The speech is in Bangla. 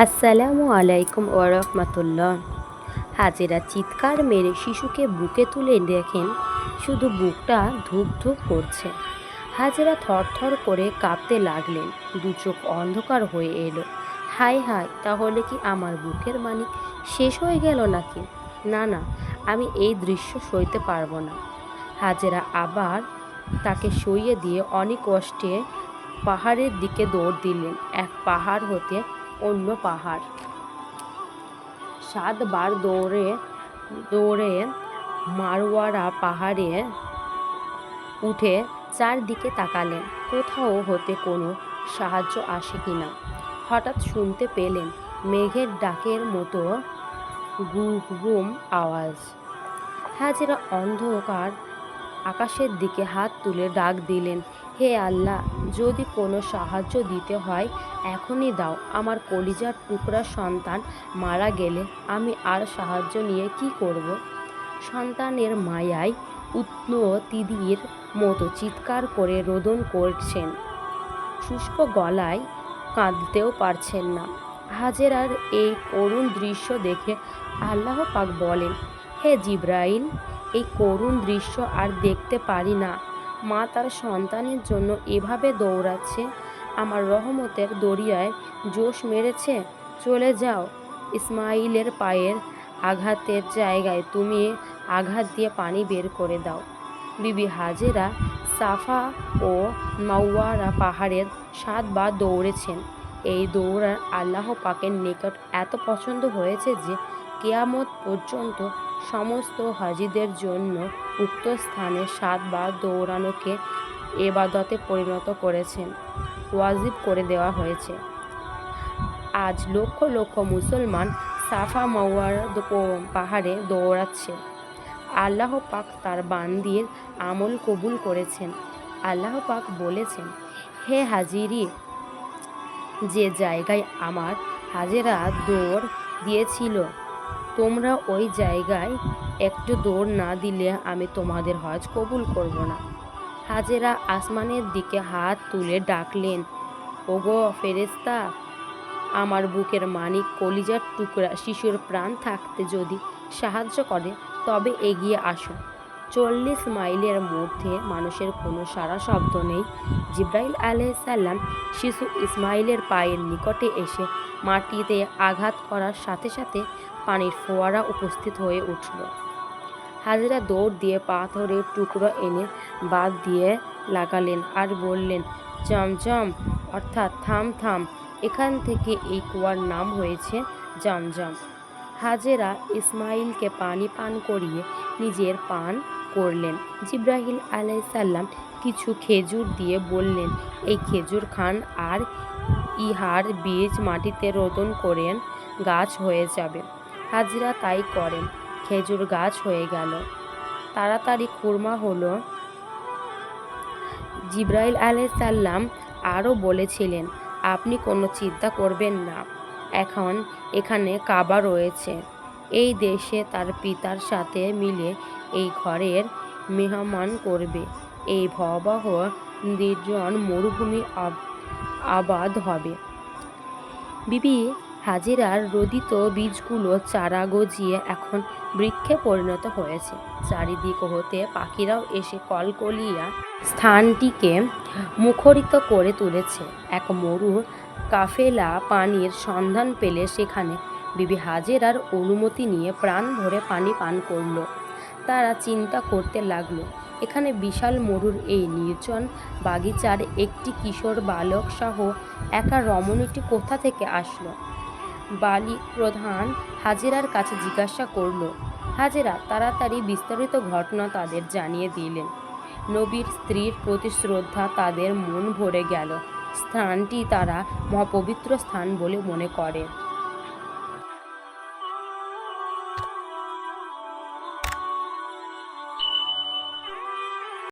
আসসালামু আলাইকুম ওরহমতুল্লাহ। হাজেরা চিৎকার মেরে শিশুকে বুকে তুলে দেখেন শুধু বুকটা ধুক ধুক করছে। হাজেরা থরথর করে কাঁপতে লাগলেন, দু চোখ অন্ধকার হয়ে এলো। হায় হায়, তাহলে কি আমার বুকের মানিক শেষ হয়ে গেল নাকি? না না, আমি এই দৃশ্য সইতে পারবো না। হাজেরা আবার তাকে সইয়ে দিয়ে অনেক কষ্টে পাহাড়ের দিকে দৌড় দিলেন। এক পাহাড় হতে অন্য পাহাড়। 7 বার দৌড়ে দৌড়ে মারওয়ারা পাহাড়ে উঠে চারদিকে তাকালেন, কোথাও হতে কোনো সাহায্য আসে কিনা। হঠাৎ শুনতে পেলেন মেঘের ডাকের মতো গুম আওয়াজ। হাজেরা অন্ধকার আকাশের দিকে হাত তুলে ডাক দিলেন, হে আল্লাহ, যদি কোনো সাহায্য দিতে হয় এখনই দাও। আমার কলিজার টুকরা সন্তান মারা গেলে আমি আর সাহায্য নিয়ে কি করব? সন্তানের মায়ায় উৎন তিতির মতো চিৎকার করে রোদন করছেন, শুষ্ক গলায় কাঁদতেও পারছেন না। হাজেরার এই করুণ দৃশ্য দেখে আল্লাহ পাক বলেন, হে জিবরাইল, এই করুণ দৃশ্য আর দেখতে পারি না। মা তার সন্তানের জন্য এভাবে দৌড়াচ্ছে। আমার রহমতের দরিয়ায় জোশ মেরেছে। চলে যাও, ইসমাইলের পায়ের আঘাতের জায়গায় তুমি আঘাত দিয়ে পানি বের করে দাও। বিবি হাজেরা সাফা ও মাওয়ারা পাহাড়ের 7 বার দৌড়েছেন। এই দৌড় আল্লাহ পাকের নিকট এত পছন্দ হয়েছে যে কিয়ামত পর্যন্ত সমস্ত হাজিদের জন্য উক্ত স্থানে 7 বার দৌড়ানোকে ইবাদতে পরিণত করেছেন, ওয়াজিব করে দেওয়া হয়েছে। আজ লক্ষ লক্ষ মুসলমান সাফা মাওয়ারা পাহাড়ে দৌড়াচ্ছে। আল্লাহ পাক তার বান্দির আমল কবুল করেছেন। আল্লাহ পাক বলেছেন, হে হাজিরি, যে জায়গায় আমার হাজেরা দৌড় দিয়েছিল তোমরা ওই জায়গায় একটু দৌড় না দিলে আমি তোমাদের হজ কবুল করব না। হাজেরা আসমানের দিকে হাত তুলে ডাকলেন, ওগো ফেরেশতা, আমার বুকের মানিক কলিজার টুকরা শিশুর প্রাণ থাকতে যদি সাহায্য করে তবে এগিয়ে আসো। 40 মাইলের মধ্যে মানুষের কোনো সারা শব্দ নেই। জিবরাইল আলাইহিসসালাম শিশু ইসমাইলের পায়ের নিকটে এসে মাটিতে আঘাত করার সাথে সাথে পানির ফোয়ারা উপস্থিত হয়ে উঠল। হাজেরা দৌড় দিয়ে পাথরের টুকরো এনে বাদ দিয়ে লাগালেন আর বললেন, জমজম, অর্থাৎ থাম থাম। এখান থেকে এই কুয়ার নাম হয়েছে জমজম। হাজেরা ইসমাইলকে পানি পান করিয়ে নিজের পান করলেন। জিবরাইল আলাইহিসসালাম কিছু খেজুর দিয়ে বললেন, এই খেজুর খান আর ইহার বীজ মাটিতে রোদন করেন, গাছ হয়ে যাবে। হাজেরা তাই করেন, খেজুর গাছ হয়ে গেল, তাড়াতাড়ি খুরমা হলো। জিবরাইল আলাইহিসসালাম আরও বলেছিলেন, আপনি কোনো চিন্তা করবেন না, এখন এখানে কাবা রয়েছে। এই দেশে তার পিতার সাথে মিলে এই ঘরের মেহমান করবে। এই ভয়াবহ নির্জন মরুভূমি আবাদ হবে। বিবি হাজেরার রোদিত বীজগুলো চারা গজিয়ে এখন বৃক্ষে পরিণত হয়েছে। চারিদিক হতে পাখিরাও এসে কলকলিয়া স্থানটিকে মুখরিত করে তুলেছে। এক মরুর কাফেলা পানির সন্ধান পেলে সেখানে বিবি হাজেরার অনুমতি নিয়ে প্রাণ ভরে পানি পান করল। তারা চিন্তা করতে লাগলো, এখানে বিশাল মরুর এই নির্জন বাগিচার একটি কিশোর বালক সহ একা রমণীটি কোথা থেকে আসলো? বালিক প্রধান হাজেরার কাছে জিজ্ঞাসা করল। হাজেরা তাড়াতাড়ি বিস্তারিত ঘটনা তাদের জানিয়ে দিলেন। নবীর স্ত্রীর প্রতি শ্রদ্ধা তাদের মন ভরে গেল। স্থানটি তারা মহাপবিত্র স্থান বলে মনে করে।